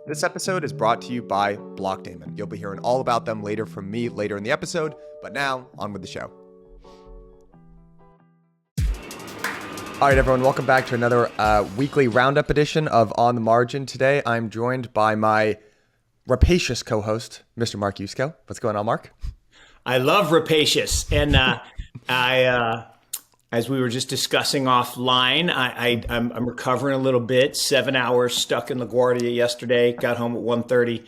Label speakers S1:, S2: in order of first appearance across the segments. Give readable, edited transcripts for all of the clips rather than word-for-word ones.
S1: This episode is brought to you by Blockdaemon. You'll be hearing all about them later from me later in the episode, but now, on with the show. All right, everyone, welcome back to another weekly roundup edition of On the Margin. Today, I'm joined by my rapacious co-host, Mr. Mark Yusko. What's going on, Mark?
S2: I love rapacious, and as we were just discussing offline, I'm recovering a little bit. 7 hours stuck in LaGuardia yesterday. Got home at 1:30.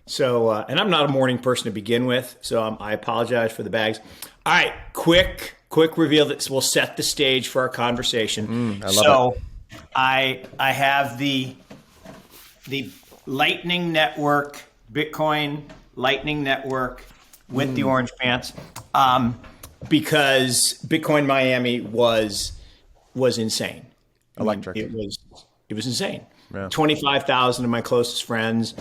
S2: So, and I'm not a morning person to begin with, so I apologize for the bags. All right, quick reveal that will set the stage for our conversation.
S1: I love it.
S2: I have the Lightning Network, Bitcoin Lightning Network with the orange pants. Because Bitcoin Miami was insane.
S1: Electric.
S2: It was insane.
S1: Yeah.
S2: 25,000 of my closest friends.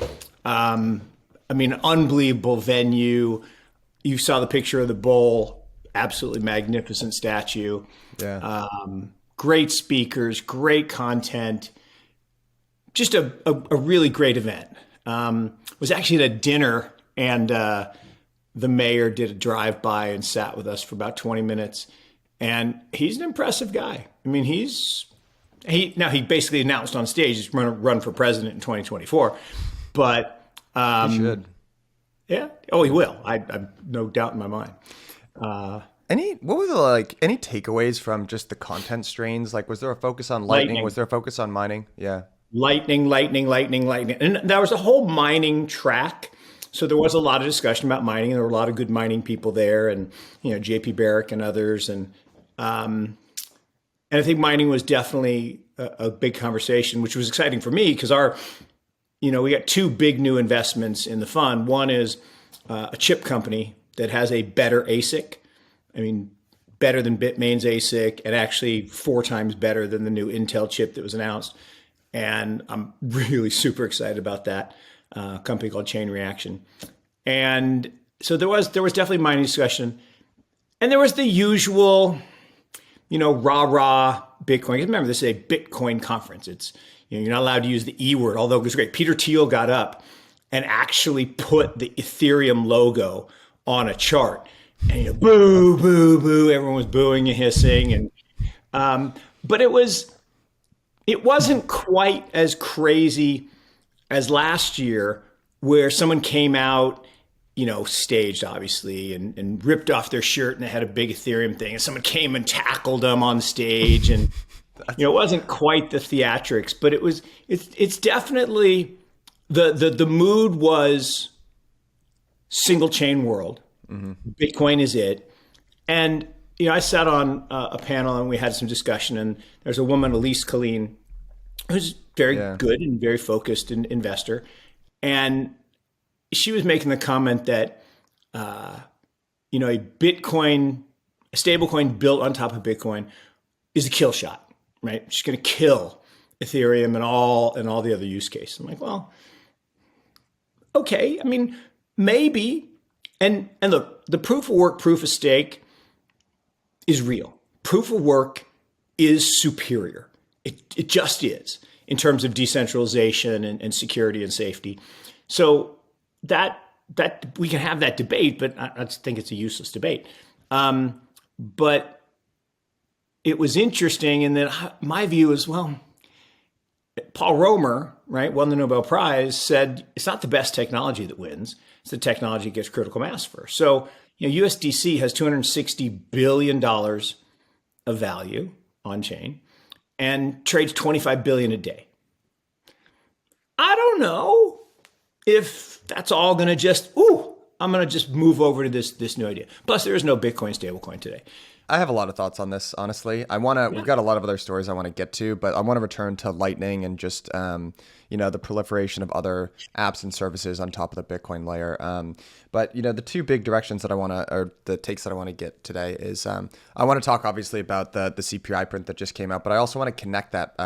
S2: Unbelievable venue. You saw the picture of the bull. Absolutely magnificent statue.
S1: Yeah.
S2: Great speakers, great content. Just a really great event. Was actually at a dinner, and the mayor did a drive-by and sat with us for about 20 minutes. And he's an impressive guy. I mean, he basically announced on stage he's going to run for president in 2024. But
S1: he should.
S2: Yeah. Oh, he will. I've no doubt in my mind.
S1: Any takeaways from just the content strains? Like, was there a focus on lightning? Was there a focus on mining? Yeah. Lightning.
S2: And there was a whole mining track. So there was a lot of discussion about mining, and there were a lot of good mining people there, and JP Barrick and others, and I think mining was definitely a big conversation, which was exciting for me because we got two big new investments in the fund. One is a chip company that has a better ASIC. I mean, better than Bitmain's ASIC, and actually 4 times better than the new Intel chip that was announced. And I'm really super excited about that. Company called Chain Reaction. And so there was definitely mining discussion. And there was the usual, rah-rah Bitcoin. Remember, this is a Bitcoin conference. It's, you're not allowed to use the E word, although it was great. Peter Thiel got up and actually put the Ethereum logo on a chart. And boo, boo, boo. Everyone was booing and hissing. And but it wasn't quite as crazy as last year, where someone came out, staged obviously, and ripped off their shirt and they had a big Ethereum thing, and someone came and tackled them on stage, and it wasn't quite the theatrics, but it's definitely the mood was single chain world. Mm-hmm. Bitcoin is it, and I sat on a panel and we had some discussion, and there's a woman, Elise Colleen, who's very good and very focused investor. And she was making the comment that, a stablecoin built on top of Bitcoin is a kill shot, right? She's going to kill Ethereum and all the other use cases. I'm like, well, okay. I mean, maybe. And look, the proof of work, proof of stake is real. Proof of work is superior. It just is, in terms of decentralization and security and safety. So that we can have that debate, but I think it's a useless debate. But it was interesting, and then my view is, well, Paul Romer, right, won the Nobel Prize, said it's not the best technology that wins. It's the technology that gets critical mass first. So USDC has $260 billion of value on chain and trades 25 billion a day. I don't know if that's all going to just, I'm going to just move over to this new idea. Plus, there is no Bitcoin stablecoin today.
S1: I have a lot of thoughts on this, honestly. We've got a lot of other stories I want to get to, but I want to return to Lightning and just, the proliferation of other apps and services on top of the Bitcoin layer. But the two big directions that the takes that I want to get today is, I want to talk obviously about the CPI print that just came out, but I also want to connect that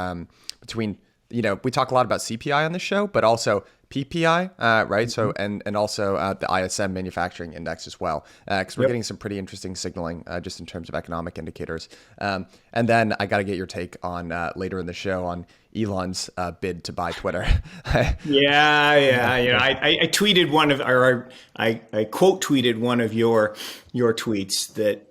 S1: between, we talk a lot about CPI on this show, but also PPI, right? So and also the ISM manufacturing index as well, because we're getting some pretty interesting signaling just in terms of economic indicators. And then I got to get your take on later in the show on Elon's bid to buy Twitter.
S2: Yeah. I tweeted one of, or I quote tweeted one of your tweets that,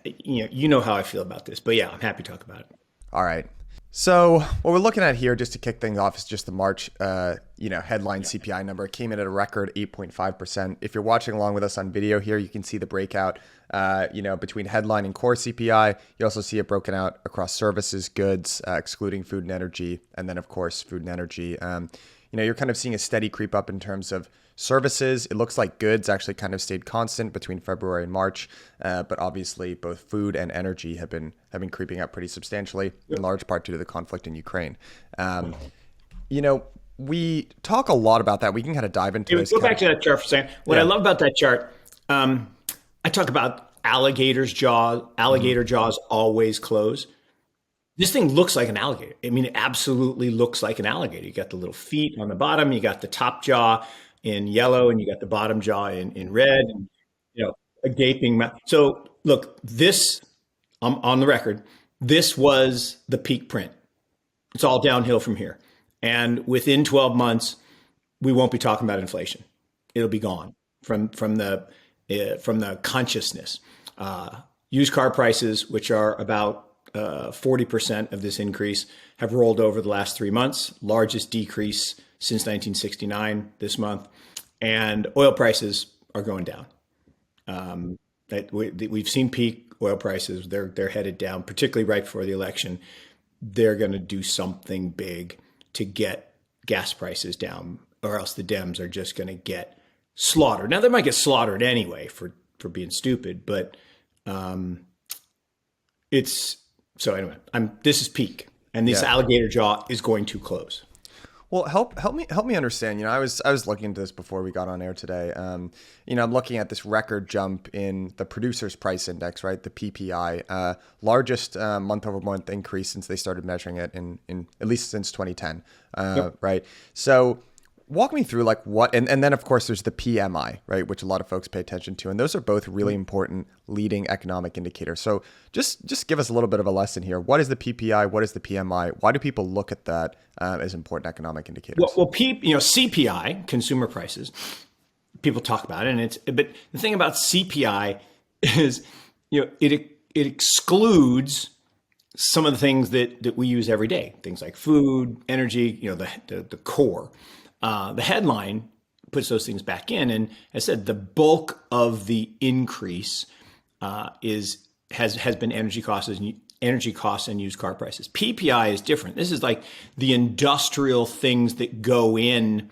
S2: you know how I feel about this, but yeah, I'm happy to talk about it.
S1: All right. So what we're looking at here, just to kick things off, is just the March, headline CPI number. It came in at a record 8.5%. If you're watching along with us on video here, you can see the breakout, between headline and core CPI. You also see it broken out across services, goods, excluding food and energy, and then of course food and energy. You're kind of seeing a steady creep up in terms of services. It looks like goods actually kind of stayed constant between February and March, but obviously both food and energy have been creeping up pretty substantially, in large part due to the conflict in Ukraine. We talk a lot about that. We can kind of dive into this.
S2: Go back to that chart for a second. What I love about that chart, I talk about alligator jaws always close. This thing looks like an alligator. I mean, it absolutely looks like an alligator. You got the little feet on the bottom, you got the top jaw in yellow, and you got the bottom jaw in red, and a gaping mouth. So look, this, on the record, this was the peak print. It's all downhill from here. And within 12 months, we won't be talking about inflation. It'll be gone from the consciousness. Used car prices, which are about 40% of this increase, have rolled over the last 3 months, largest decrease since 1969 this month, and oil prices are going down. We've seen peak oil prices; they're headed down, particularly right before the election. They're going to do something big to get gas prices down, or else the Dems are just going to get slaughtered. Now they might get slaughtered anyway for being stupid, but it's so anyway. This is peak, and this alligator jaw is going to close.
S1: Well, help me understand. I was looking into this before we got on air today. I'm looking at this record jump in the Producers Price Index, right? The PPI, largest month-over-month increase since they started measuring it in at least since 2010, right? So walk me through what, and then of course there's the PMI, right, which a lot of folks pay attention to, and those are both really important leading economic indicators. So just give us a little bit of a lesson here. What is the PPI? What is the PMI? Why do people look at that as important economic indicators?
S2: Well, CPI, consumer prices, people talk about it, but the thing about CPI is, it excludes some of the things that we use every day, things like food, energy, the core. The headline puts those things back in, and as I said, the bulk of the increase has been energy costs and used car prices. PPI is different. This is like the industrial things that go in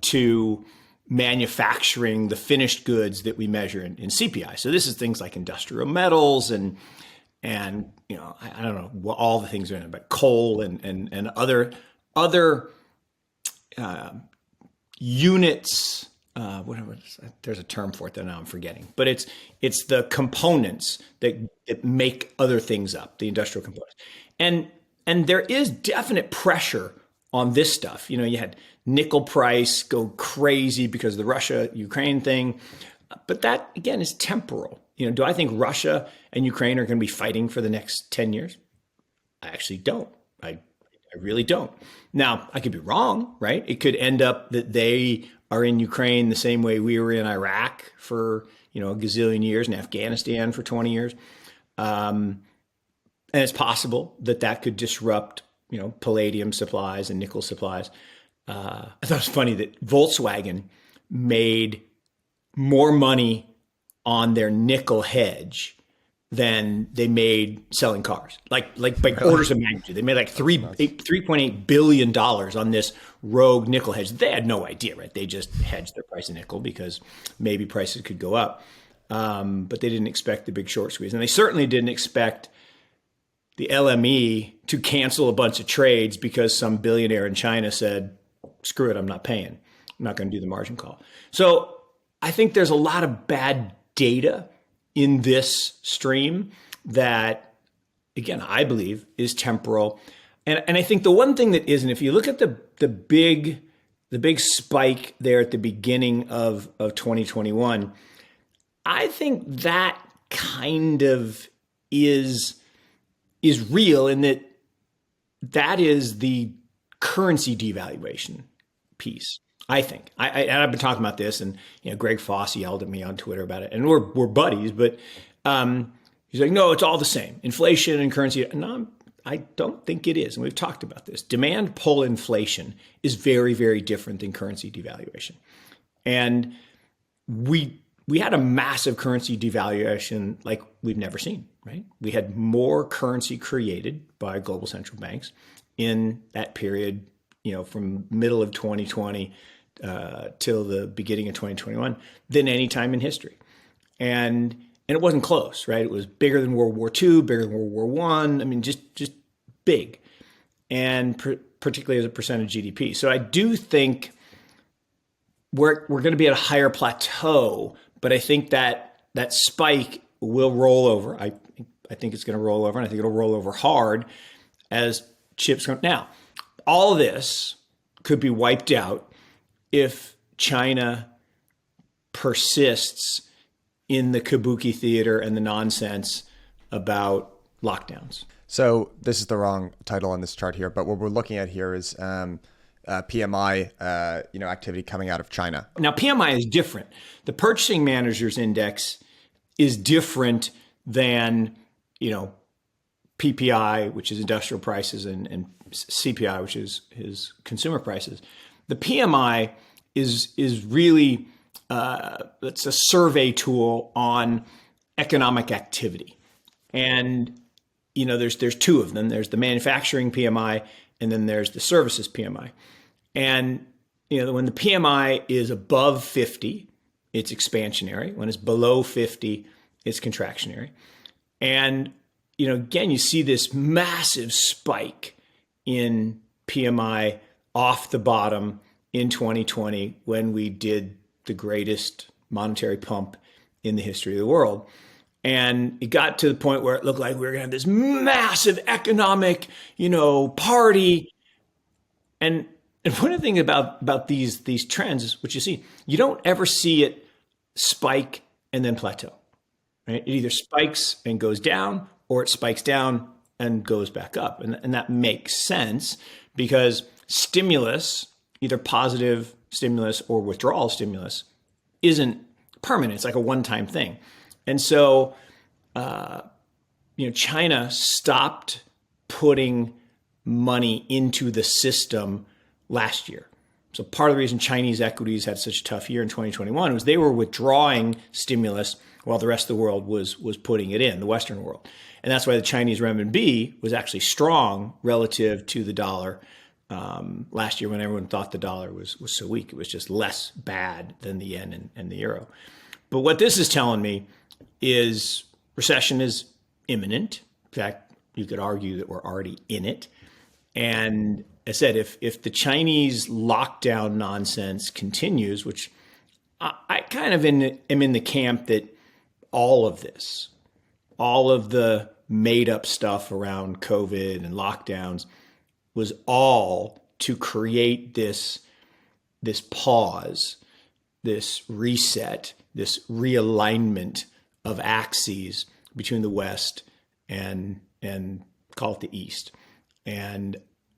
S2: to manufacturing the finished goods that we measure in CPI. So this is things like industrial metals and I don't know what all the things are in it, but coal and other units, whatever. There's a term for it that now I'm forgetting, but it's the components that make other things up, the industrial components, and there is definite pressure on this stuff. You had nickel price go crazy because of the Russia-Ukraine thing, but that again is temporal. Do I think Russia and Ukraine are going to be fighting for the next 10 years? I actually don't. I really don't. Now, I could be wrong, right? It could end up that they are in Ukraine the same way we were in Iraq for, a gazillion years, and Afghanistan for 20 years. And it's possible that could disrupt, palladium supplies and nickel supplies. I thought it was funny that Volkswagen made more money on their nickel hedge than they made selling cars, like orders of magnitude. They made like $3.8 billion on this rogue nickel hedge. They had no idea, right? They just hedged their price of nickel because maybe prices could go up, but they didn't expect the big short squeeze, and they certainly didn't expect the LME to cancel a bunch of trades because some billionaire in China said, "Screw it, I'm not paying. I'm not going to do the margin call." So I think there's a lot of bad data in this stream that, again, I believe is temporal. And I think the one thing that isn't, if you look at the big the big spike there at the beginning of 2021, I think that kind of is real in that is the currency devaluation piece. I think. And I've been talking about this, and Greg Foss yelled at me on Twitter about it, and we're buddies, but he's like, no, it's all the same. Inflation and currency. No, I don't think it is. And we've talked about this. Demand pull inflation is very, very different than currency devaluation. And we had a massive currency devaluation like we've never seen, right? We had more currency created by global central banks in that period, from middle of 2020 till the beginning of 2021 than any time in history. And it wasn't close, right? It was bigger than World War II, bigger than World War I. I mean, just big, and particularly as a percent of GDP. So I do think we're going to be at a higher plateau, but I think that spike will roll over. I think it's going to roll over, and I think it'll roll over hard as chips come. Now, all this could be wiped out if China persists in the kabuki theater and the nonsense about lockdowns.
S1: So this is the wrong title on this chart here, but what we're looking at here is PMI, activity coming out of China.
S2: Now, PMI is different. The Purchasing Managers Index is different than, PPI, which is industrial prices, and CPI, which is consumer prices. The PMI is really it's a survey tool on economic activity, and there's two of them. There's the manufacturing PMI, and then there's the services PMI. And when the PMI is above 50, it's expansionary. When it's below 50, it's contractionary. And again, you see this massive spike in PMI off the bottom in 2020 when we did the greatest monetary pump in the history of the world. And it got to the point where it looked like we were going to have this massive economic, party. And one of the things about these trends is what you see. You don't ever see it spike and then plateau, right? It either spikes and goes down, or it spikes down and goes back up. And that makes sense because stimulus, either positive stimulus or withdrawal stimulus, isn't permanent. It's like a one-time thing. And so, China stopped putting money into the system last year. So part of the reason Chinese equities had such a tough year in 2021 was they were withdrawing stimulus while the rest of the world was putting it in, the Western world. And that's why the Chinese renminbi was actually strong relative to the dollar last year when everyone thought the dollar was so weak. It was just less bad than the yen and the euro. But what this is telling me is recession is imminent. In fact, you could argue that we're already in it. And I said, if the Chinese lockdown nonsense continues, which I kind of am in the camp that all of this, all of the made up stuff around COVID and lockdowns was all to create this pause, this reset, this realignment of axes between the West and call it the East. And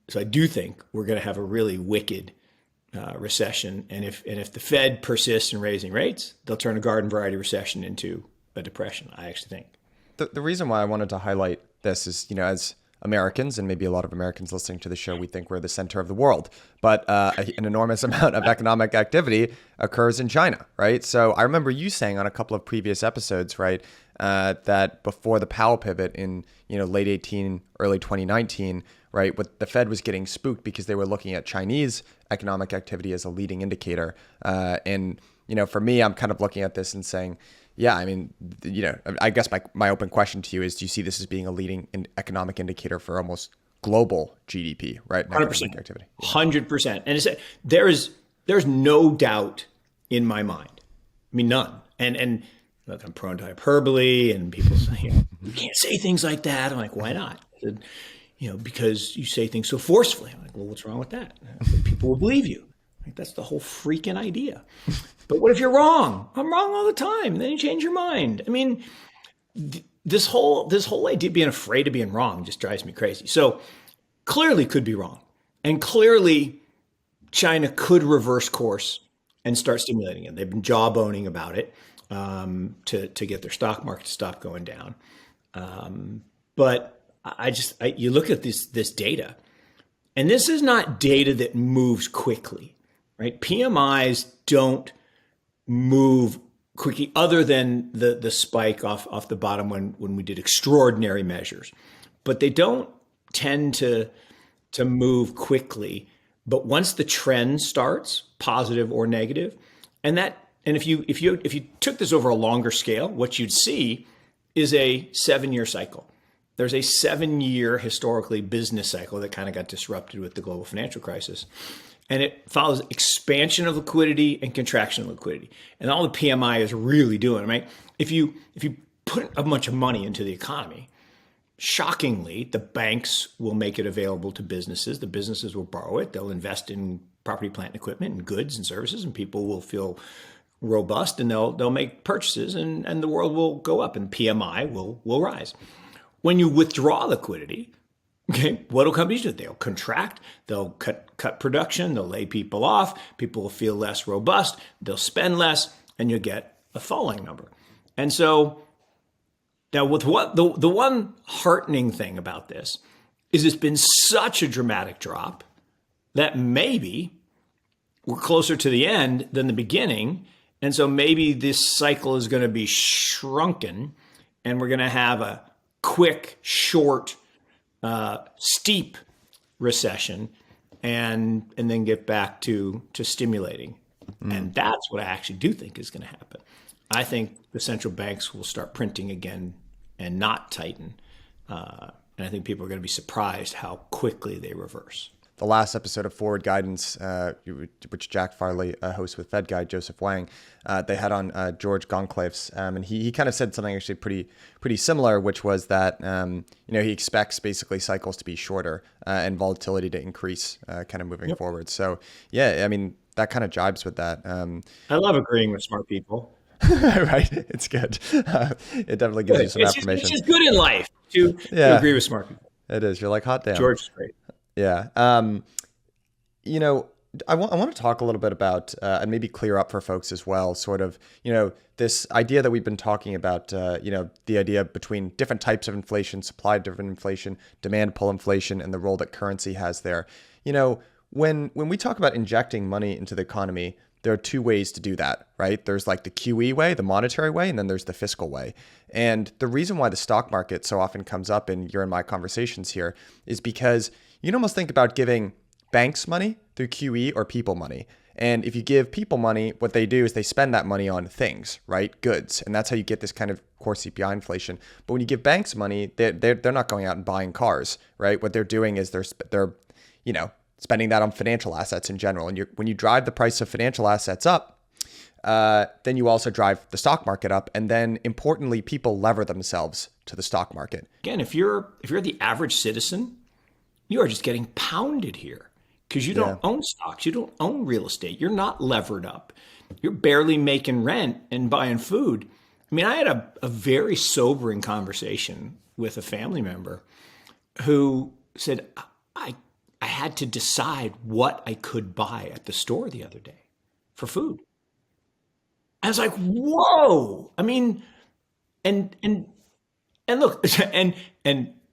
S2: so I do think we're going to have a really wicked recession. And if the Fed persists in raising rates, they'll turn a garden variety recession into a depression, I actually think.
S1: The reason why I wanted to highlight this is, as Americans, and maybe a lot of Americans listening to the show, we think we're the center of the world. But an enormous amount of economic activity occurs in China, right? So I remember you saying on a couple of previous episodes, right, that before the Powell pivot in late 18, early 2019, right, what the Fed was getting spooked because they were looking at Chinese economic activity as a leading indicator. And for me, I'm kind of looking at this and saying, yeah, I mean, I guess my open question to you is, do you see this as being a leading economic indicator for almost global GDP, right?
S2: 100%.
S1: Activity.
S2: 100%. And there's no doubt in my mind. I mean, none. And look, I'm prone to hyperbole, and people say, you can't say things like that. I'm like, why not? I said, because you say things so forcefully. I'm like, well, what's wrong with that? People will believe you. Like, that's the whole freaking idea. But what if you're wrong? I'm wrong all the time. Then you change your mind. I mean, this whole idea of being afraid of being wrong just drives me crazy. So clearly could be wrong. And clearly China could reverse course and start stimulating it. They've been jawboning about it to get their stock market to stop going down. But you look at this data, and this is not data that moves quickly, right? PMIs don't move quickly, other than the spike off the bottom when we did extraordinary measures. But they don't tend to move quickly. But once the trend starts, positive or negative, and if you took this over a longer scale, what you'd see is a 7-year cycle. There's a 7-year historically business cycle that kind of got disrupted with the global financial crisis. And it follows expansion of liquidity and contraction of liquidity. And all the PMI is really doing, right? If you put a bunch of money into the economy, shockingly, the banks will make it available to businesses. The businesses will borrow it. They'll invest in property, plant, and equipment, and goods and services, and people will feel robust, and they'll make purchases, and the world will go up, and PMI will rise. When you withdraw liquidity, okay, what will companies do? They'll contract, they'll cut production, they'll lay people off, people will feel less robust, they'll spend less, and you'll get a falling number. And so now with the one heartening thing about this is it's been such a dramatic drop that maybe we're closer to the end than the beginning. And so maybe this cycle is going to be shrunken, and we're going to have a quick, short, steep recession, and then get back to stimulating. And that's what I actually do think is going to happen. I think the central banks will start printing again and not tighten. And I think people are going to be surprised how quickly they reverse.
S1: The last episode of Forward Guidance, which Jack Farley hosts with Fed guy Joseph Wang, they had on George Goncalves, and he kind of said something actually pretty similar, which was that he expects basically cycles to be shorter and volatility to increase kind of moving forward. So yeah, I mean that kind of jibes with that.
S2: I love agreeing with smart people.
S1: Right, it's good. It definitely gives you some affirmation.
S2: It's just good in life to agree with smart people.
S1: It is. You're like, hot damn.
S2: George is great.
S1: Yeah. I want to talk a little bit about, and maybe clear up for folks as well, sort of, this idea that we've been talking about, the idea between different types of inflation, supply-driven inflation, demand pull inflation, and the role that currency has there. When we talk about injecting money into the economy, there are two ways to do that, right? There's like the QE way, the monetary way, and then there's the fiscal way. And the reason why the stock market so often comes up in your and my conversations here is because you can almost think about giving banks money through QE or people money. And if you give people money, what they do is they spend that money on things, right? Goods. And that's how you get this kind of core CPI inflation. But when you give banks money, they're not going out and buying cars, right? What they're doing is they're spending that on financial assets in general. And when you drive the price of financial assets up, then you also drive the stock market up. And then importantly, people lever themselves to the stock market.
S2: Again, if you're the average citizen, you are just getting pounded here because you don't own stocks. You don't own real estate. You're not levered up. You're barely making rent and buying food. I mean, I had a very sobering conversation with a family member who said, I had to decide what I could buy at the store the other day for food. I was like, whoa. I mean, and look, and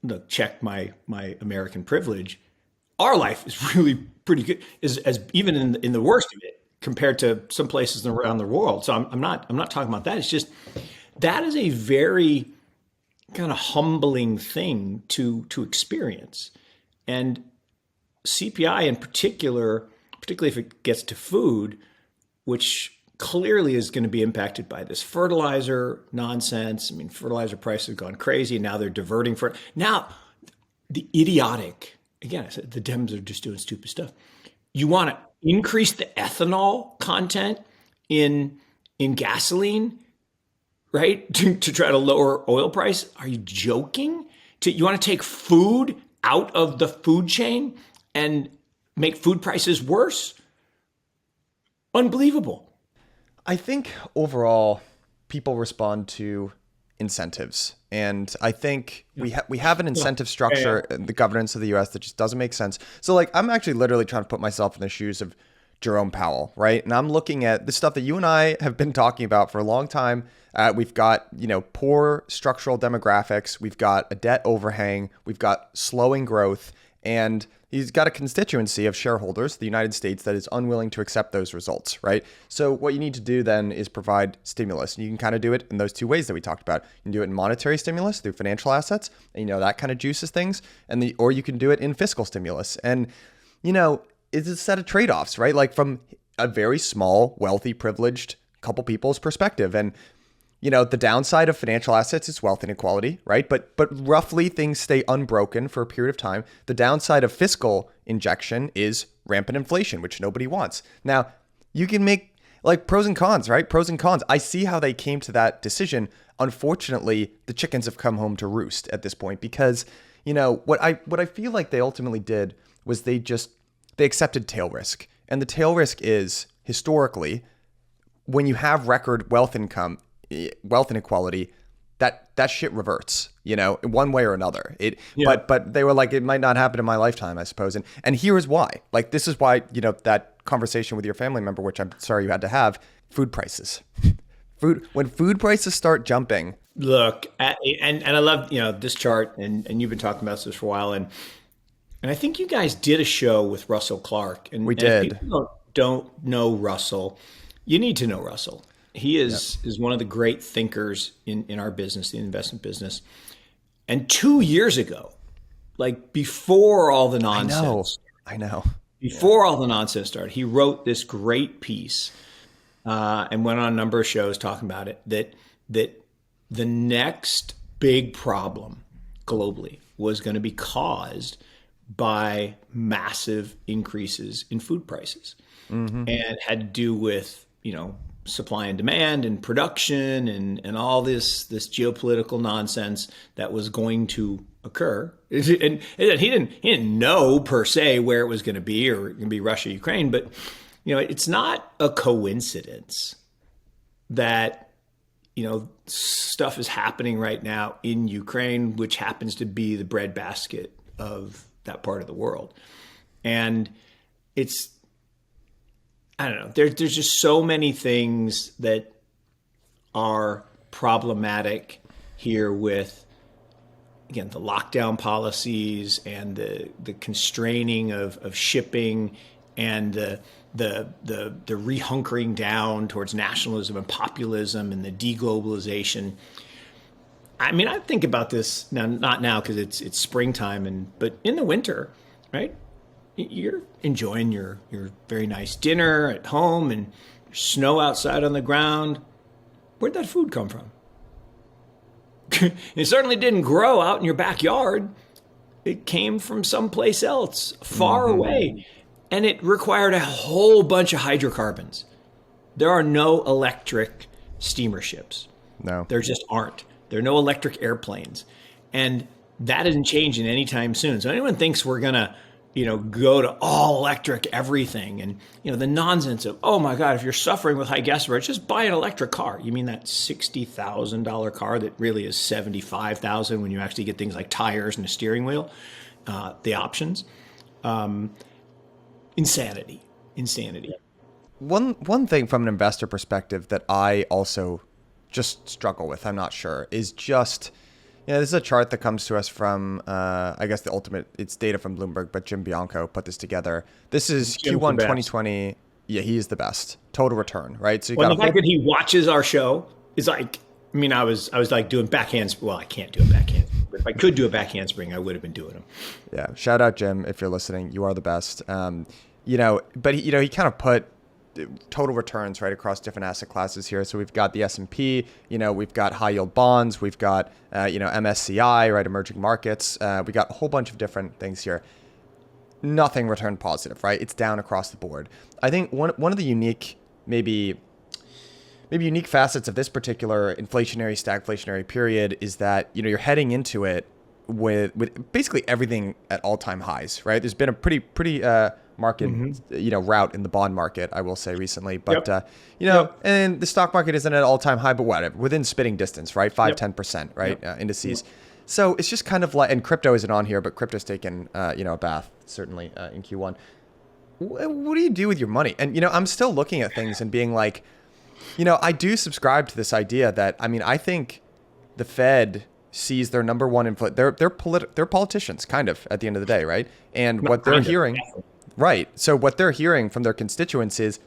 S2: look, check my American privilege. Our life is really pretty good, as even in the worst of it compared to some places around the world. So I'm not talking about that. It's just that is a very kind of humbling thing to experience. And CPI in particular, particularly if it gets to food, which clearly is going to be impacted by this fertilizer nonsense. I mean, fertilizer prices have gone crazy. Now they're diverting for it. Now, the idiotic, again, I said the Dems are just doing stupid stuff. You want to increase the ethanol content in gasoline, right? To try to lower oil price? Are you joking? You want to take food out of the food chain and make food prices worse? Unbelievable.
S1: I think overall people respond to incentives. And I think we have an incentive structure in the governance of the US that just doesn't make sense. So like I'm actually literally trying to put myself in the shoes of Jerome Powell, right? And I'm looking at the stuff that you and I have been talking about for a long time. We've got, poor structural demographics. We've got a debt overhang. We've got slowing growth. And he's got a constituency of shareholders, the United States, that is unwilling to accept those results, right? So what you need to do then is provide stimulus. And you can kind of do it in those two ways that we talked about. You can do it in monetary stimulus through financial assets, and that kind of juices things. Or you can do it in fiscal stimulus. And, it's a set of trade-offs, right? Like from a very small, wealthy, privileged couple people's perspective. And the downside of financial assets is wealth inequality, right? But roughly things stay unbroken for a period of time. The downside of fiscal injection is rampant inflation, which nobody wants. Now, you can make like pros and cons, right? Pros and cons. I see how they came to that decision. Unfortunately, the chickens have come home to roost at this point because, what I feel like they ultimately did was they accepted tail risk. And the tail risk is historically when you have record wealth inequality, that shit reverts, in one way or another. But they were like, it might not happen in my lifetime, I suppose. And here is why. Like, this is why, that conversation with your family member, which I'm sorry you had to have, food prices. When food prices start jumping.
S2: Look, and I love, this chart, and you've been talking about this for a while, and I think you guys did a show with Russell Clark. And
S1: we did.
S2: If people don't know Russell, you need to know Russell. He is one of the great thinkers in our business, the investment business. And 2 years ago, like before all the nonsense.
S1: I know.
S2: Before all the nonsense started, he wrote this great piece and went on a number of shows talking about it, that the next big problem globally was going to be caused by massive increases in food prices, and had to do with, supply and demand and production and all this geopolitical nonsense that was going to occur. And he didn't know per se where it was going to be, or it can be Russia, Ukraine, but it's not a coincidence that stuff is happening right now in Ukraine, which happens to be the breadbasket of that part of the world. And I don't know, there's just so many things that are problematic here with, again, the lockdown policies and the constraining of shipping and the rehunkering down towards nationalism and populism and the deglobalization. I mean, I think about this now, not now because it's springtime, but in the winter, right? You're enjoying your very nice dinner at home and snow outside on the ground. Where'd that food come from? It certainly didn't grow out in your backyard. It came from someplace else, far away. And it required a whole bunch of hydrocarbons. There are no electric steamer ships.
S1: No.
S2: There just aren't. There are no electric airplanes. And that isn't changing anytime soon. So anyone thinks we're going to, go to all electric everything. And, the nonsense of, oh my God, if you're suffering with high gas prices, just buy an electric car. You mean that $60,000 car that really is $75,000 when you actually get things like tires and a steering wheel, the options. Insanity.
S1: One thing from an investor perspective that I also just struggle with, I'm not sure, is just, this is a chart that comes to us from, I guess it's data from Bloomberg, but Jim Bianco put this together. This is Q1 2020. Yeah, he is the best. Total return, right? So
S2: the fact that he watches our show is like, I was like doing backhands. Well, I can't do a backhand, but if I could do a backhand spring, I would have been doing them.
S1: Yeah. Shout out, Jim, if you're listening. You are the best. But he kind of put total returns right across different asset classes here. So we've got the S&P, we've got high yield bonds, we've got, MSCI, right, emerging markets. We got a whole bunch of different things here. Nothing returned positive, right? It's down across the board. I think one of the unique, maybe unique facets of this particular inflationary, stagflationary period is that, you're heading into it with basically everything at all-time highs, right? There's been a pretty market, route in the bond market, I will say recently. But,
S2: Yep.
S1: and the stock market isn't at all-time high, but whatever, within spitting distance, right? 5,
S2: Yep.
S1: 10%, right? Indices. So it's just kind of like, and crypto isn't on here, but crypto's taken, a bath, certainly in Q1. What do you do with your money? And, I'm still looking at things and being like, I do subscribe to this idea that, I think the Fed sees their number one they're politicians, kind of, at the end of the day, right? And what they're hearing, right? So what they're hearing from their constituents is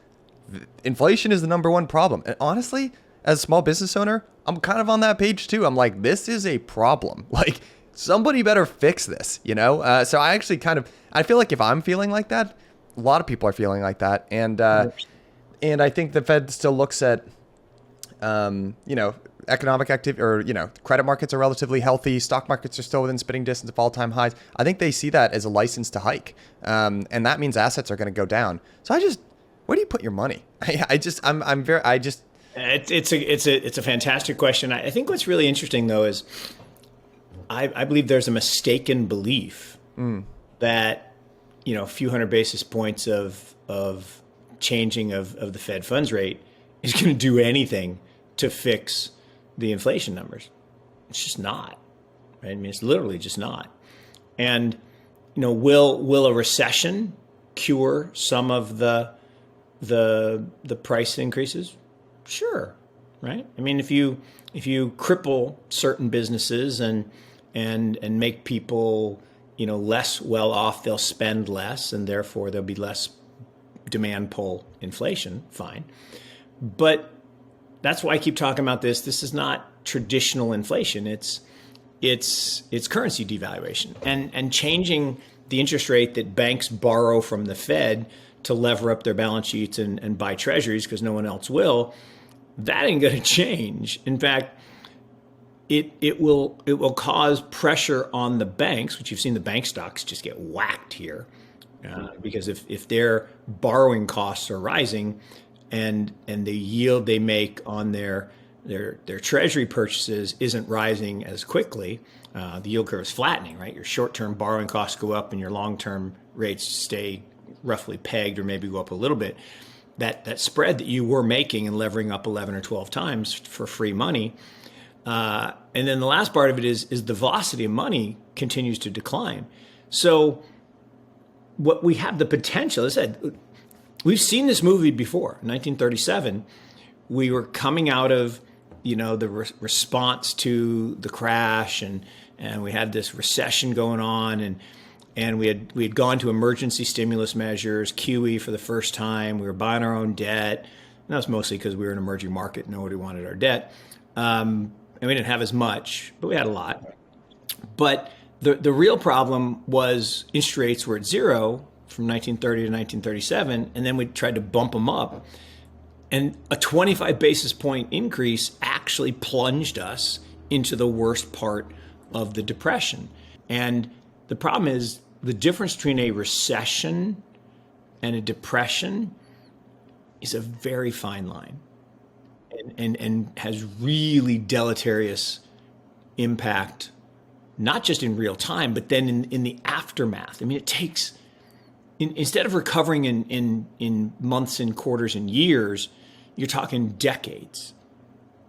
S1: inflation is the number one problem. And honestly, as a small business owner, I'm kind of on that page too. I'm like, this is a problem. Like, somebody better fix this, So I actually I feel like if I'm feeling like that, a lot of people are feeling like that. And I think the Fed still looks at, economic activity, or, credit markets are relatively healthy. Stock markets are still within spitting distance of all-time highs. I think they see that as a license to hike. And that means assets are going to go down. So where do you put your money? It's
S2: a fantastic question. I think what's really interesting though is I believe there's a mistaken belief that, a few hundred basis points of changing of the Fed funds rate is going to do anything to fix the inflation numbers. It's just not. Right? It's literally just not. And will a recession cure some of the price increases? Sure, right? If you cripple certain businesses and make people less well off, they'll spend less, and therefore there'll be less demand pull inflation. Fine, but that's why I keep talking about this. This is not traditional inflation. It's currency devaluation and changing the interest rate that banks borrow from the Fed to lever up their balance sheets and buy treasuries because no one else will. That ain't going to change. In fact, it will cause pressure on the banks, which you've seen the bank stocks just get whacked here, because if their borrowing costs are rising, and the yield they make on their treasury purchases isn't rising as quickly, the yield curve is flattening, right? Your short-term borrowing costs go up and your long-term rates stay roughly pegged or maybe go up a little bit. That spread that you were making and levering up 11 or 12 times for free money. And then the last part of it is the velocity of money continues to decline. So what we have the potential, as I said, we've seen this movie before. In 1937, we were coming out of, the response to the crash, and we had this recession going on, and we had gone to emergency stimulus measures, QE for the first time. We were buying our own debt. And that was mostly because we were an emerging market. Nobody wanted our debt. And we didn't have as much, but we had a lot. But the real problem was interest rates were at zero from 1930 to 1937, and then we tried to bump them up. And a 25 basis point increase actually plunged us into the worst part of the Depression. And the problem is the difference between a recession and a depression is a very fine line, and has really deleterious impact, not just in real time, but then in the aftermath. It takes, instead of recovering in months and quarters and years, you're talking decades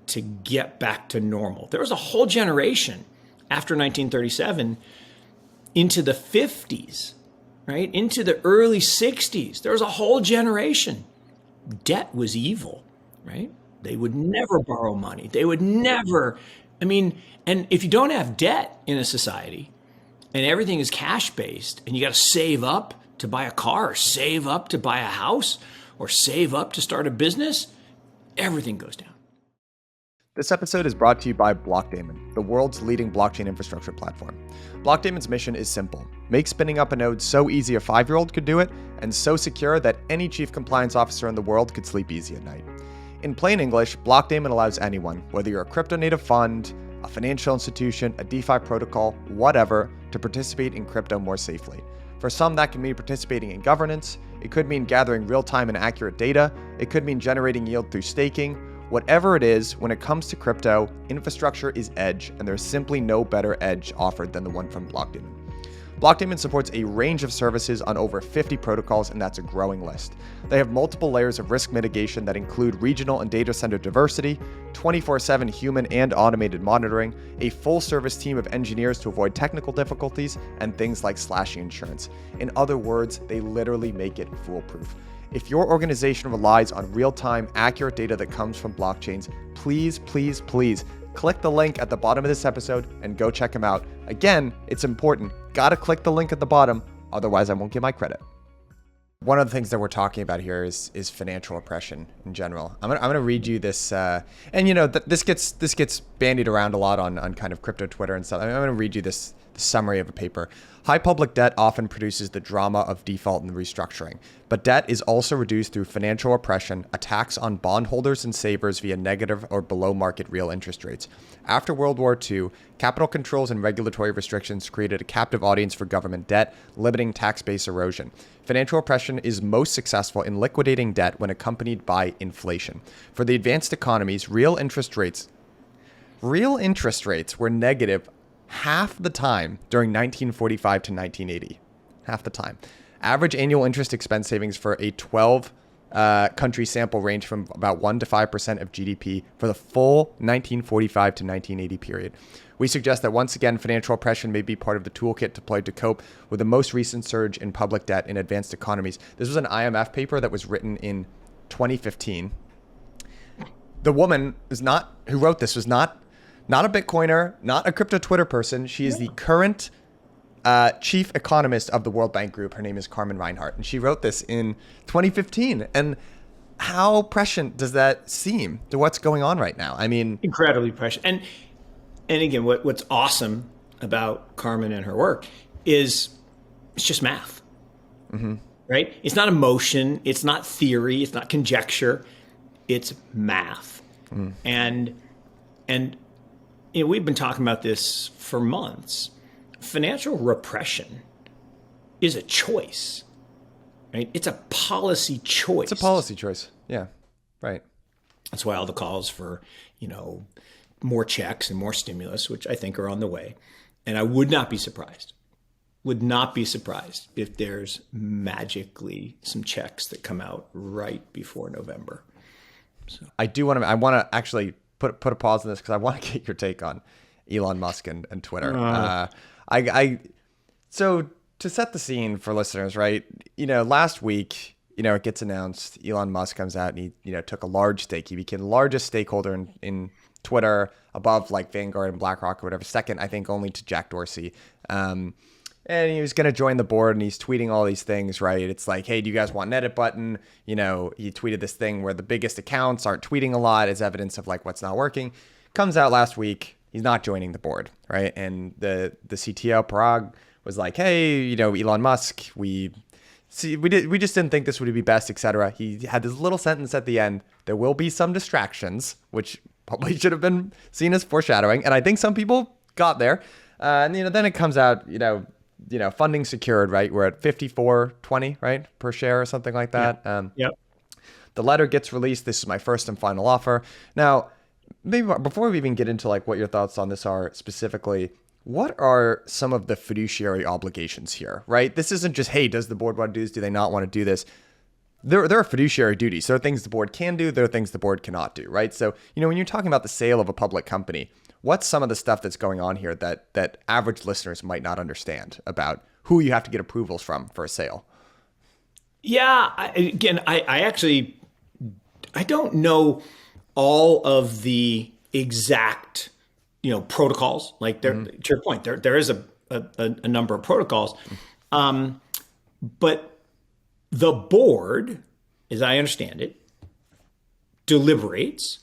S2: to get back to normal. There was a whole generation after 1937 into the 50s, right? Into the early 60s. There was a whole generation. Debt was evil, right? They would never borrow money. They would never, and if you don't have debt in a society and everything is cash-based and you got to save up to buy a car or save up to buy a house or save up to start a business, everything goes down.
S1: This episode is brought to you by Blockdaemon, the world's leading blockchain infrastructure platform. Blockdaemon's mission is simple. Make spinning up a node so easy a 5-year-old could do it, and so secure that any chief compliance officer in the world could sleep easy at night. In plain English, Blockdaemon allows anyone, whether you're a crypto-native fund, a financial institution, a DeFi protocol, whatever, to participate in crypto more safely. For some, that can mean participating in governance. It could mean gathering real-time and accurate data. It could mean generating yield through staking. Whatever it is, when it comes to crypto, infrastructure is edge, and there's simply no better edge offered than the one from Blockdaemon. Blockdaemon supports a range of services on over 50 protocols, and that's a growing list. They have multiple layers of risk mitigation that include regional and data center diversity, 24/7 human and automated monitoring, a full-service team of engineers to avoid technical difficulties, and things like slashing insurance. In other words, they literally make it foolproof. If your organization relies on real-time, accurate data that comes from blockchains, please, please, please click the link at the bottom of this episode and go check them out. Again, it's important. Gotta click the link at the bottom, otherwise I won't get my credit. One of the things that we're talking about here is financial repression in general. I'm gonna read you this, and you know this gets bandied around a lot on kind of crypto Twitter and stuff. I'm gonna read you this summary of a paper. High public debt often produces the drama of default and restructuring, but debt is also reduced through financial repression, attacks on bondholders and savers via negative or below market real interest rates. After World War II, capital controls and regulatory restrictions created a captive audience for government debt, limiting tax base erosion. Financial repression is most successful in liquidating debt when accompanied by inflation. For the advanced economies, real interest rates were negative half the time during 1945 to 1980. Half the time. Average annual interest expense savings for a 12 country sample range from about 1 to 5% of GDP for the full 1945 to 1980 period. We suggest that once again, financial repression may be part of the toolkit deployed to cope with the most recent surge in public debt in advanced economies. This was an IMF paper that was written in 2015. The woman who wrote this was not a Bitcoiner, not a crypto Twitter person. She is the current chief economist of the World Bank Group. Her name is Carmen Reinhart, and she wrote this in 2015. And how prescient does that seem to what's going on right now? I mean,
S2: incredibly prescient. And again, what's awesome about Carmen and her work is it's just math, right? It's not emotion, it's not theory, it's not conjecture, it's math. And you know, we've been talking about this for months. Financial repression is a choice, right? It's a policy choice.
S1: It's a policy choice. Yeah, right.
S2: That's why all the calls for, you know, more checks and more stimulus, which I think are on the way. And I would not be surprised if there's magically some checks that come out right before November. So
S1: I want to actually put a pause on this because I want to get your take on Elon Musk and Twitter. So to set the scene for listeners, right? You know, last week, you know, it gets announced Elon Musk comes out and he, you know, took a large stake. He became the largest stakeholder in Twitter, above like Vanguard and BlackRock or whatever. Second, I think, only to Jack Dorsey. And he was going to join the board, and he's tweeting all these things, right? It's like, hey, do you guys want an edit button? You know, he tweeted this thing where the biggest accounts aren't tweeting a lot as evidence of like what's not working. Comes out last week. He's not joining the board, right? And the CTO, Parag, was like, hey, you know, Elon Musk, we just didn't think this would be best, etc. He had this little sentence at the end, there will be some distractions, which probably should have been seen as foreshadowing. And I think some people got there. And, you know, then it comes out, you know, funding secured, right? We're at 54.20, right? Per share or something like that.
S2: Yep.
S1: The letter gets released. This is my first and final offer. Now, maybe before we even get into like what your thoughts on this are specifically, what are some of the fiduciary obligations here, right? This isn't just, hey, does the board want to do this? Do they not want to do this? There are fiduciary duties. There are things the board can do. There are things the board cannot do, right? So, you know, when you're talking about the sale of a public company, what's some of the stuff that's going on here that average listeners might not understand about who you have to get approvals from for a sale?
S2: Yeah. I don't know all of the exact, you know, protocols. Like to your point, there is a number of protocols, but the board, as I understand it, deliberates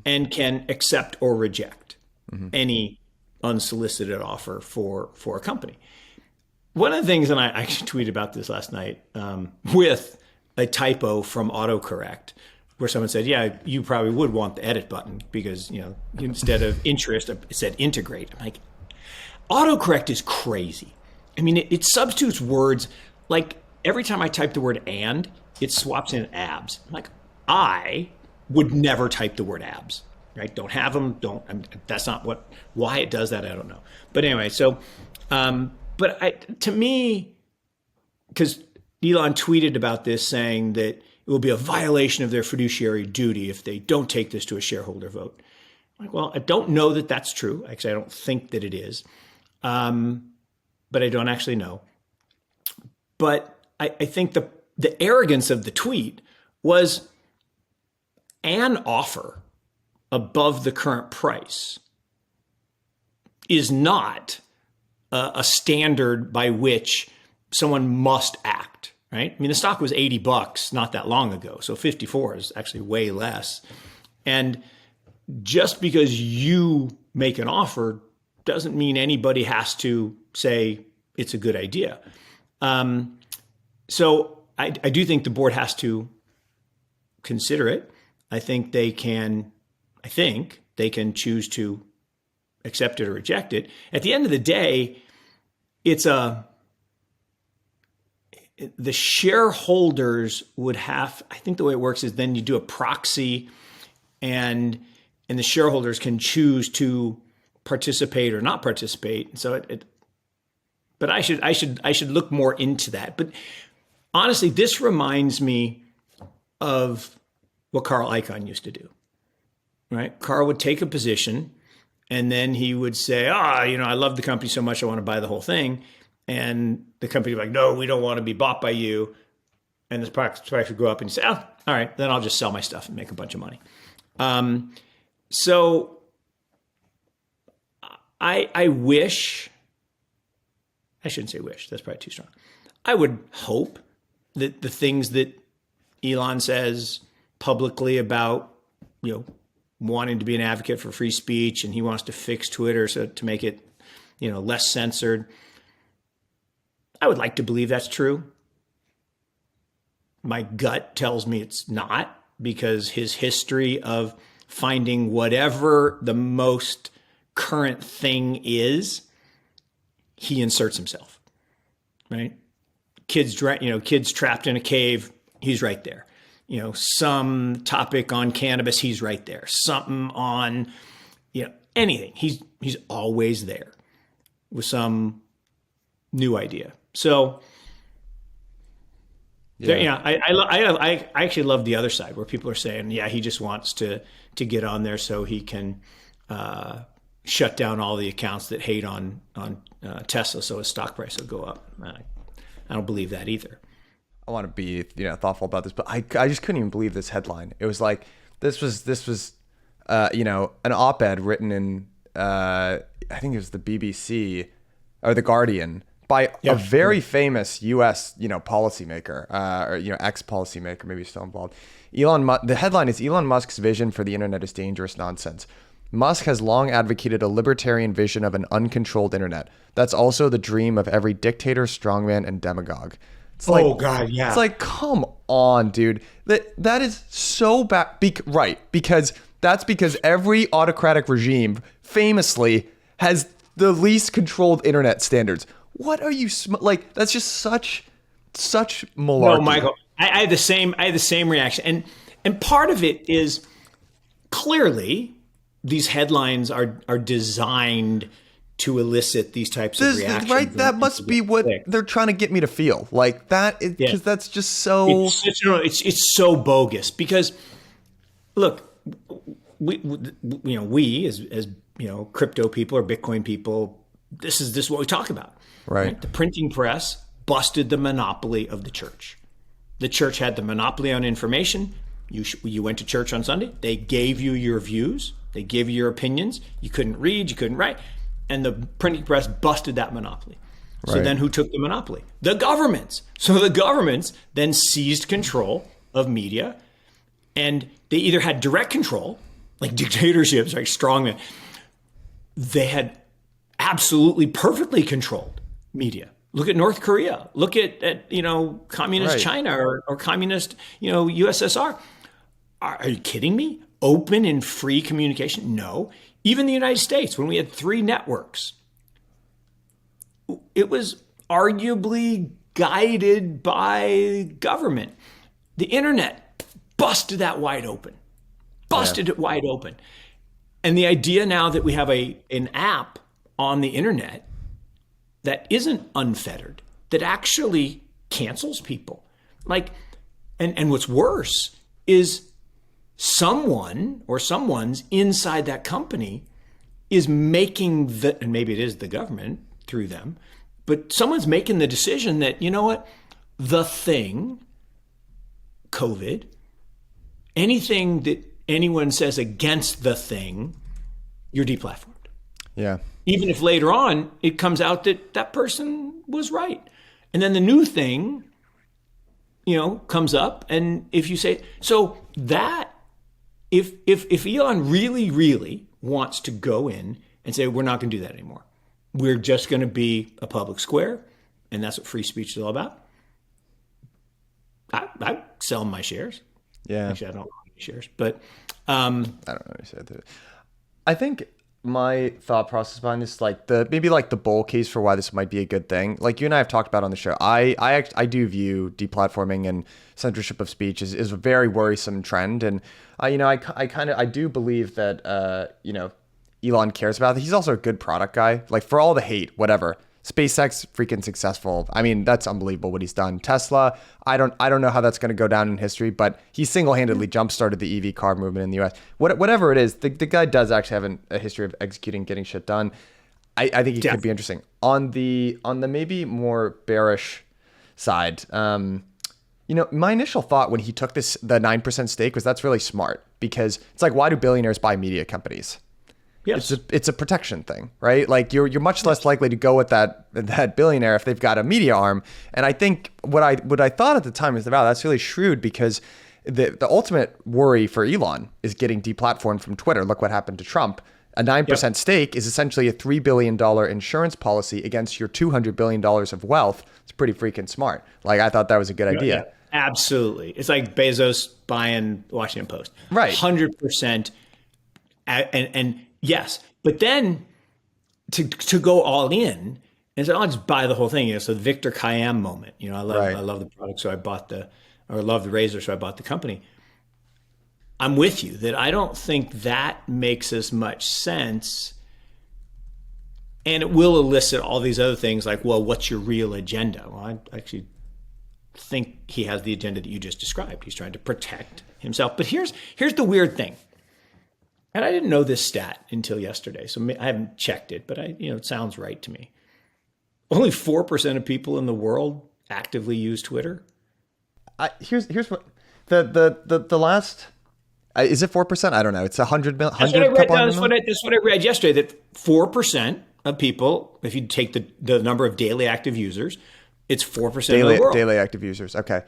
S2: and can accept or reject any unsolicited offer for a company. One of the things, and I actually tweeted about this last night with a typo from autocorrect, where someone said, yeah, you probably would want the edit button because, you know, instead of interest, it said integrate. I'm like, autocorrect is crazy. I mean, it substitutes words. Like every time I type the word and, it swaps in abs. I'm like, I would never type the word abs, right? Don't have them. That's not why it does that. I don't know. But anyway, so But to me, because Elon tweeted about this saying that it will be a violation of their fiduciary duty if they don't take this to a shareholder vote. I'm like, well, I don't know that that's true. Actually, I don't think that it is. But I don't actually know. But I think the arrogance of the tweet was an offer above the current price is not a standard by which someone must act, right? I mean, the stock was $80 not that long ago. So 54 is actually way less. And just because you make an offer doesn't mean anybody has to say it's a good idea. So I do think the board has to consider it. I think they can choose to accept it or reject it. At the end of the day, the shareholders would have, I think the way it works is then you do a proxy and the shareholders can choose to participate or not participate. So but I should look more into that. But honestly, this reminds me of what Carl Icahn used to do, right? Carl would take a position and then he would say, I love the company so much, I want to buy the whole thing. And the company would be like, no, we don't want to be bought by you. And the price would go up and you say, all right, then I'll just sell my stuff and make a bunch of money. So I wish, I shouldn't say wish, that's probably too strong. I would hope that the things that Elon says publicly about, wanting to be an advocate for free speech and he wants to fix Twitter so to make it, less censored. I would like to believe that's true. My gut tells me it's not, because his history of finding whatever the most current thing is, he inserts himself, right? Kids trapped in a cave, he's right there. Some topic on cannabis, he's right there. Something on, anything. He's always there with some new idea. So, I actually love the other side where people are saying, he just wants to get on there so he can shut down all the accounts that hate on Tesla, so his stock price will go up. I don't believe that either.
S1: I want to be thoughtful about this, but I just couldn't even believe this headline. It was like this was an op-ed written in I think it was the BBC or the Guardian by a very famous U.S. policymaker or ex-policymaker, maybe still involved. The headline is Elon Musk's vision for the internet is dangerous nonsense. Musk has long advocated a libertarian vision of an uncontrolled internet. That's also the dream of every dictator, strongman, and demagogue. It's like,
S2: oh God, yeah.
S1: It's like, come on, dude. That is so bad. Right, because every autocratic regime famously has the least controlled internet standards. What are you like? That's just such malarkey.
S2: No, Michael, I had the same reaction, and part of it is clearly these headlines are designed to elicit these types of reactions.
S1: Right? That must be what they're trying to get me to feel. Like that, because that's just so...
S2: It's so bogus. Because, look, we as crypto people or Bitcoin people, this is what we talk about.
S1: Right.
S2: The printing press busted the monopoly of the church. The church had the monopoly on information. You went to church on Sunday. They gave you your views. They gave you your opinions. You couldn't read. You couldn't write. And the printing press busted that monopoly. Right. So then who took the monopoly? The governments. So the governments then seized control of media. And they either had direct control, like dictatorships, like strongmen. They had absolutely perfectly controlled media. Look at North Korea. Look at communist
S1: right.
S2: China or communist USSR. Are you kidding me? Open and free communication? No. Even the United States, when we had 3 networks, it was arguably guided by government. The internet busted that wide open. It wide open. And the idea now that we have an app on the internet that isn't unfettered, that actually cancels people. Like, and what's worse is someone or someone's inside that company is making and maybe it is the government through them, but someone's making the decision that, you know what, the thing, COVID, anything that anyone says against the thing, you're deplatformed.
S1: Yeah.
S2: Even if later on it comes out that that person was right. And then the new thing, comes up. And if you say, so that, if Elon really, really wants to go in and say, we're not going to do that anymore. We're just going to be a public square. And that's what free speech is all about. I sell my shares.
S1: Yeah.
S2: Actually, I don't own any shares, but
S1: I don't know what you said. I think my thought process behind this, like the bull case for why this might be a good thing. Like you and I have talked about on the show, I do view deplatforming and censorship of speech is a very worrisome trend, and I do believe that Elon cares about it. He's also a good product guy. Like for all the hate, whatever. SpaceX freaking successful. I mean, that's unbelievable what he's done. Tesla, I don't know how that's going to go down in history, but he single-handedly jump-started the EV car movement in the US. Whatever it is, the guy does actually have a history of executing, getting shit done. I think he could be interesting. On the maybe more bearish side, my initial thought when he took the 9% stake was that's really smart, because it's like, why do billionaires buy media companies?
S2: Yes.
S1: It's a protection thing, right? Like you're much less likely to go with that billionaire if they've got a media arm. And I think what I thought at the time is wow, that's really shrewd, because the ultimate worry for Elon is getting deplatformed from Twitter. Look what happened to Trump. A 9% stake is essentially a $3 billion insurance policy against your $200 billion of wealth. It's pretty freaking smart. Like I thought that was a good idea.
S2: Yeah, absolutely. It's like Bezos buying Washington Post.
S1: Right.
S2: 100%. And yes, but then to go all in and say, I'll just buy the whole thing. So the Victor Khayyam moment. I love the product, so I bought love the razor, so I bought the company. I'm with you that I don't think that makes as much sense, and it will elicit all these other things like, well, what's your real agenda? Well, I actually think he has the agenda that you just described. He's trying to protect himself. But here's the weird thing. And I didn't know this stat until yesterday, so I haven't checked it, but it sounds right to me. Only 4% of people in the world actively use Twitter.
S1: Here's what the last is it 4%? I don't know. It's 100 million.
S2: That's what I read yesterday. That 4% of people, if you take the number of daily active users, it's 4% of the world.
S1: Daily active users. Okay,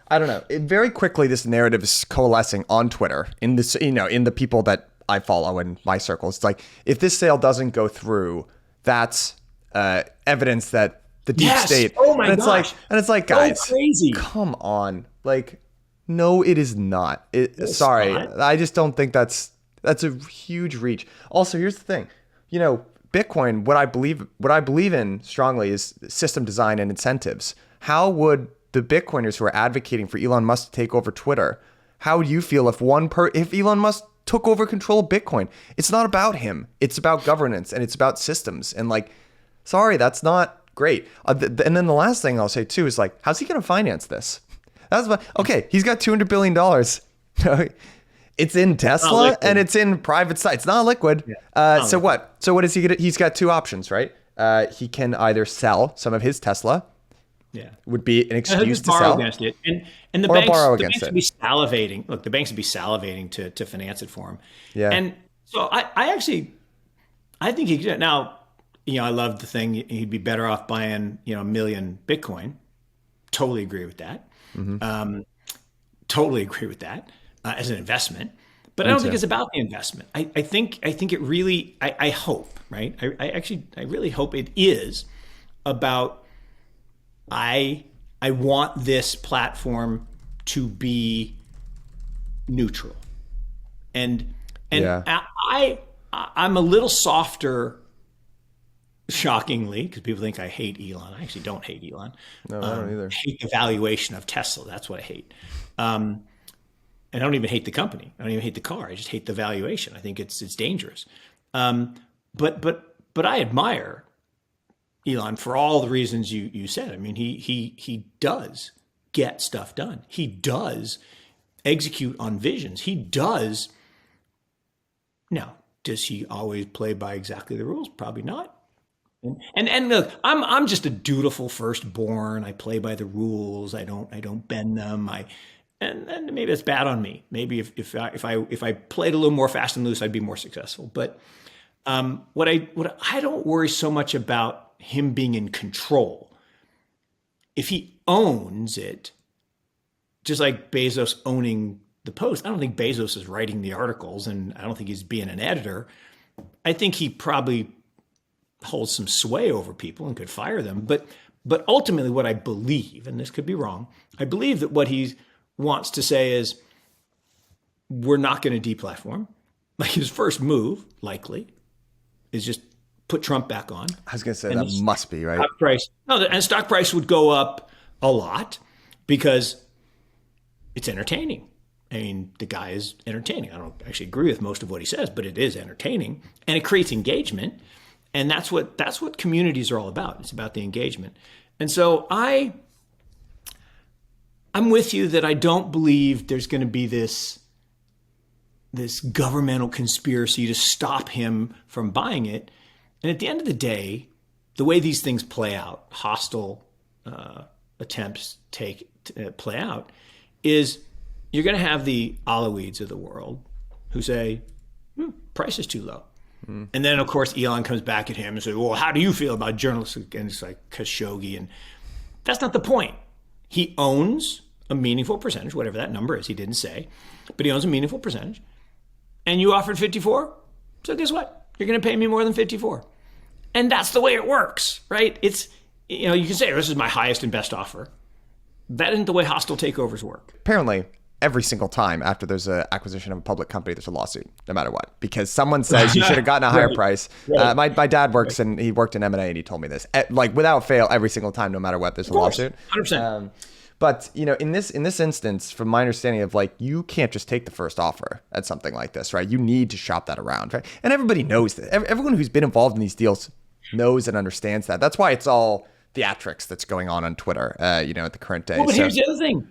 S1: I don't know. Very quickly, this narrative is coalescing on Twitter in this, in the people that I follow in my circles. It's like, if this sale doesn't go through, that's evidence that the deep state.
S2: Oh my gosh.
S1: And it's like, guys,
S2: crazy.
S1: Come on. Like, no, it is not. Sorry,
S2: not.
S1: I just don't think that's a huge reach. Also, here's the thing. Bitcoin. What I believe in strongly is system design and incentives. How would the Bitcoiners who are advocating for Elon Musk to take over Twitter, how would you feel if if Elon Musk took over control of Bitcoin? It's not about him. It's about governance, and it's about systems. And sorry, that's not great. And then the last thing I'll say too is how's he going to finance this? Okay, he's got $200 billion. It's in Tesla and it's in private sites. It's not liquid. Yeah, so what? So what is he going to? He's got two options, right? He can either sell some of his Tesla.
S2: Yeah,
S1: would be an excuse to
S2: borrow
S1: sell
S2: against it, and the banks would be salivating. Look, the banks would be salivating to finance it for him.
S1: Yeah,
S2: and so I think he could. Now, I love the thing. He'd be better off buying a million Bitcoin. Totally agree with that. Mm-hmm. Totally agree with that as an investment. But I don't think it's about the investment. I think it really. I hope, right? I really hope it is about. I want this platform to be neutral, and I'm a little softer, shockingly, because people think I hate Elon. I actually don't hate Elon.
S1: No, I don't either.
S2: I hate the valuation of Tesla. That's what I hate. And I don't even hate the company. I don't even hate the car. I just hate the valuation. I think it's dangerous. But But I admire Elon for all the reasons you said. I mean, he does get stuff done. He does execute on visions. He does. Now, does he always play by exactly the rules? Probably not. And look, I'm just a dutiful firstborn. I play by the rules. I don't bend them. And maybe it's bad on me. Maybe if I played a little more fast and loose, I'd be more successful. But what I don't worry so much about him being in control. If he owns it, just like Bezos owning the Post, I don't think Bezos is writing the articles, and I don't think he's being an editor. I think he probably holds some sway over people and could fire them. But ultimately, what I believe, and this could be wrong, I believe that what he wants to say is, we're not going to deplatform. Like, his first move, likely, is just put Trump back on.
S1: I was going to say that must be, right?
S2: Stock price would go up a lot because it's entertaining. I mean, the guy is entertaining. I don't actually agree with most of what he says, but it is entertaining, and it creates engagement. And that's what communities are all about. It's about the engagement. And so I'm with you that I don't believe there's going to be this governmental conspiracy to stop him from buying it. And at the end of the day, the way these things play out, hostile attempts play out, is you're going to have the Alawids of the world who say, price is too low. And then, of course, Elon comes back at him and says, well, how do you feel about journalists? And it's like Khashoggi. And that's not the point. He owns a meaningful percentage, whatever that number is, he didn't say, but he owns a meaningful percentage. And you offered 54. So guess what? You're going to pay me more than 54. And that's the way it works, right? It's, you can say, this is my highest and best offer. That isn't the way hostile takeovers work.
S1: Apparently, every single time after there's an acquisition of a public company, there's a lawsuit, no matter what, because someone says you should have gotten a higher price. Right. My dad works and he worked in M&A, and he told me this, like, without fail, every single time, no matter what, there's a lawsuit.
S2: 100%.
S1: But in this instance, from my understanding of, like, you can't just take the first offer at something like this, right? You need to shop that around, right? And everybody knows that. Everyone who's been involved in these deals knows and understands that. That's why it's all theatrics that's going on Twitter, at the current day.
S2: Well, but here's the other thing.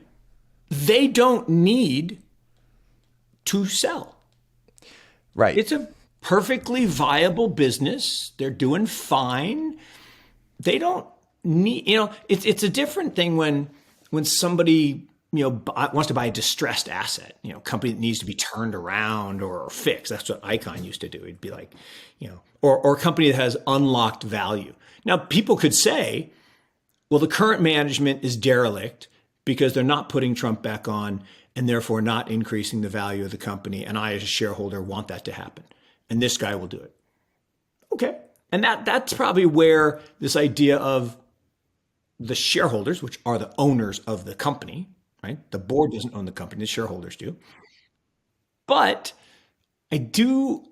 S2: They don't need to sell.
S1: Right.
S2: It's a perfectly viable business. They're doing fine. They don't need, it's a different thing when somebody, wants to buy a distressed asset, company that needs to be turned around or fixed. That's what Icon used to do. It'd be like, or a company that has unlocked value. Now, people could say, well, the current management is derelict because they're not putting Trump back on and therefore not increasing the value of the company. And I, as a shareholder, want that to happen. And this guy will do it. Okay. And that's probably where this idea of the shareholders, which are the owners of the company, right? The board doesn't own the company, the shareholders do. But I do,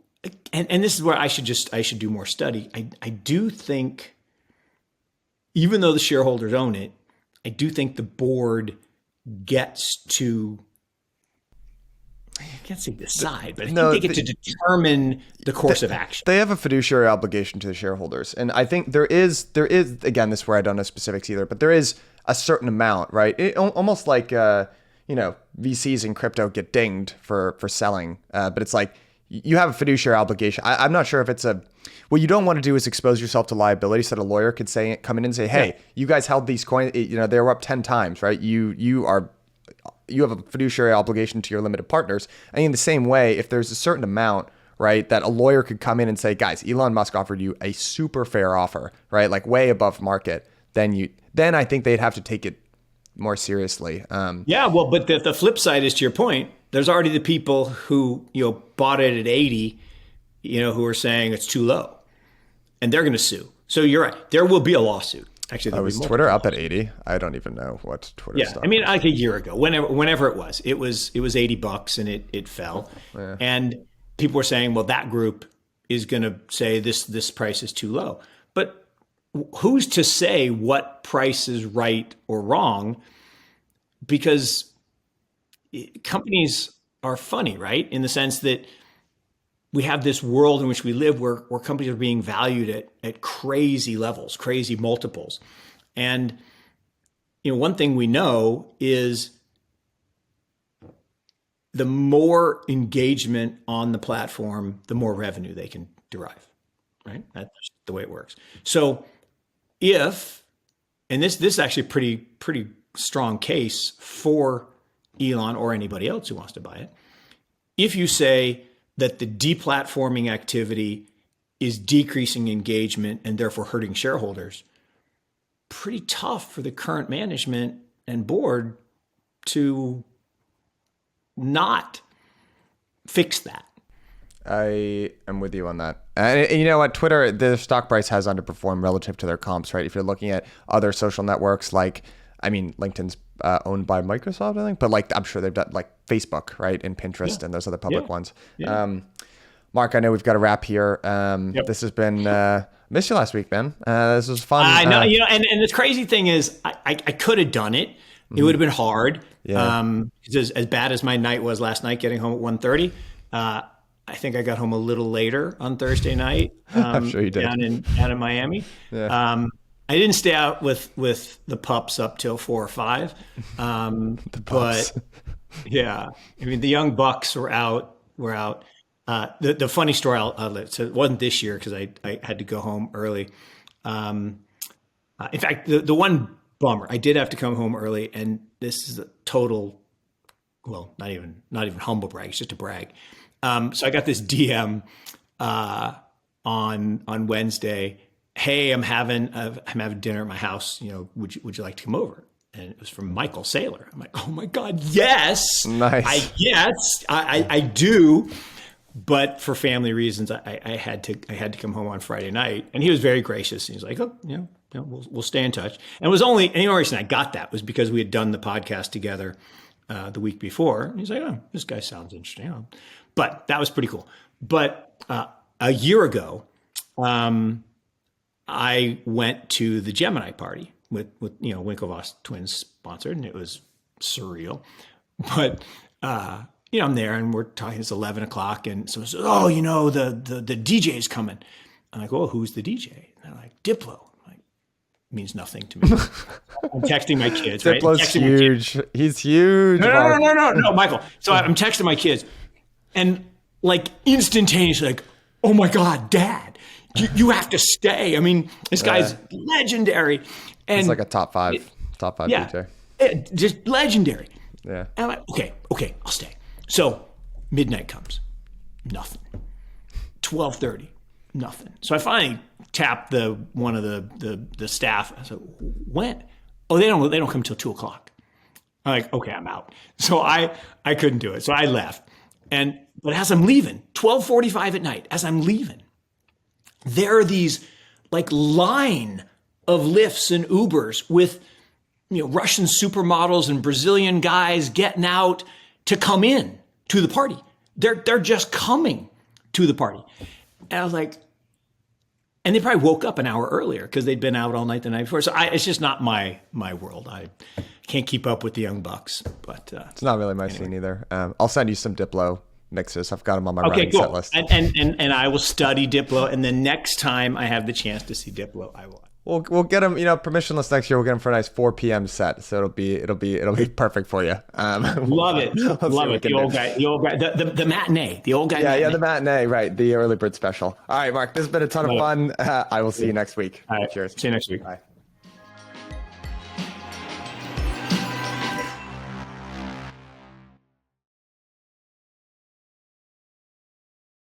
S2: and this is where I should do more study. I do think, even though the shareholders own it, I do think the board gets to, I can't say decide, but I think they get to determine the course of action.
S1: They have a fiduciary obligation to the shareholders. And I think there is, again, this is where I don't know specifics either, but there is a certain amount, right? Almost like, VCs in crypto get dinged for selling. But it's like, you have a fiduciary obligation. I'm not sure if it's what you don't want to do is expose yourself to liability, so that a lawyer could come in and say, hey, you guys held these coins, they were up 10 times, right? You have a fiduciary obligation to your limited partners. And in the same way, if there's a certain amount, right, that a lawyer could come in and say, guys, Elon Musk offered you a super fair offer, right? Like way above market, then I think they'd have to take it more seriously.
S2: Well, but the flip side is, to your point, there's already the people who, bought it at 80, who are saying it's too low, and they're going to sue. So you're right. There will be a lawsuit. Actually,
S1: was Twitter up at 80? I don't even know what Twitter stock.
S2: I mean, like a year ago, whenever it was $80 and it fell. Yeah. And people were saying, well, that group is going to say this price is too low. But who's to say what price is right or wrong? Because companies are funny, right? In the sense that we have this world in which we live where companies are being valued at crazy levels, crazy multiples. And, one thing we know is the more engagement on the platform, the more revenue they can derive, right? That's the way it works. So and this is actually a pretty strong case for Elon or anybody else who wants to buy it. If you say that the deplatforming activity is decreasing engagement and therefore hurting shareholders, pretty tough for the current management and board to not fix that.
S1: I am with you on that. And you know what? Twitter, the stock price has underperformed relative to their comps, right? If you're looking at other social networks LinkedIn's owned by Microsoft, I think, but I'm sure they've done Facebook, right? And Pinterest and those other public ones. Yeah. Mark, I know we've got a wrap here. This has been, missed you last week, man. This was fun.
S2: I know, and the crazy thing is I could have done it. It would have been hard. Yeah. Because as bad as my night was last night, getting home at 1:30, I think I got home a little later on Thursday night.
S1: I'm sure you did.
S2: Down in Miami. Yeah. I didn't stay out with the pups up till 4 or 5. But yeah, I mean, the young bucks were out. The funny story so it wasn't this year because I had to go home early. In fact, the one bummer, I did have to come home early, and this is a total, well, not even humble brag. It's just a brag. So I got this DM on Wednesday. Hey, I'm having dinner at my house. Would you like to come over? And it was from Michael Saylor. I'm like, oh my God, yes.
S1: Nice.
S2: I do. But for family reasons, I had to come home on Friday night, and he was very gracious. He's like, oh, we'll stay in touch. And it was the only reason I got that was because we had done the podcast together the week before. And he's like, oh, this guy sounds interesting. But that was pretty cool. But a year ago, I went to the Gemini party with Winklevoss twins sponsored, and it was surreal. But I'm there, and we're talking. It's 11 o'clock, and someone says, "Oh, the DJ is coming." I'm like, "Oh, who's the DJ?" And they're like, "Diplo." I'm like, means nothing to me. I'm texting my kids.
S1: Diplo's huge. He's huge.
S2: No, Michael. So I'm texting my kids, and instantaneously, "Oh my God, Dad, you have to stay." I mean, this guy's legendary, and
S1: it's like a top five DJ.
S2: Just legendary.
S1: Yeah.
S2: And I'm like, okay, I'll stay. So midnight comes, nothing. 12:30, nothing. So I finally tapped one of the staff. I said, when? Oh, they don't come till 2 o'clock. I'm like, okay, I'm out. So I couldn't do it. So I left. But as I'm leaving, 12:45 at night, as I'm leaving, there are these line of Lyfts and Ubers with Russian supermodels and Brazilian guys getting out to come in to the party. They're just coming to the party. And I was like, and they probably woke up an hour earlier because they'd been out all night the night before. So it's just not my world. I can't keep up with the young bucks. But
S1: it's not really my scene either. I'll send you some Diplo mixes. I've got them on my running set list.
S2: And I will study Diplo. And the next time I have the chance to see Diplo, I will.
S1: We'll get them, permissionless next year. We'll get them for a nice 4 p.m. set, so it'll be perfect for you.
S2: Love it. The old guy, the matinee, the old guy.
S1: Yeah, the matinee, right? The early bird special. All right, Mark, this has been a ton of fun. I will see you next week.
S2: All right,
S1: cheers.
S2: See you next week.
S1: Bye.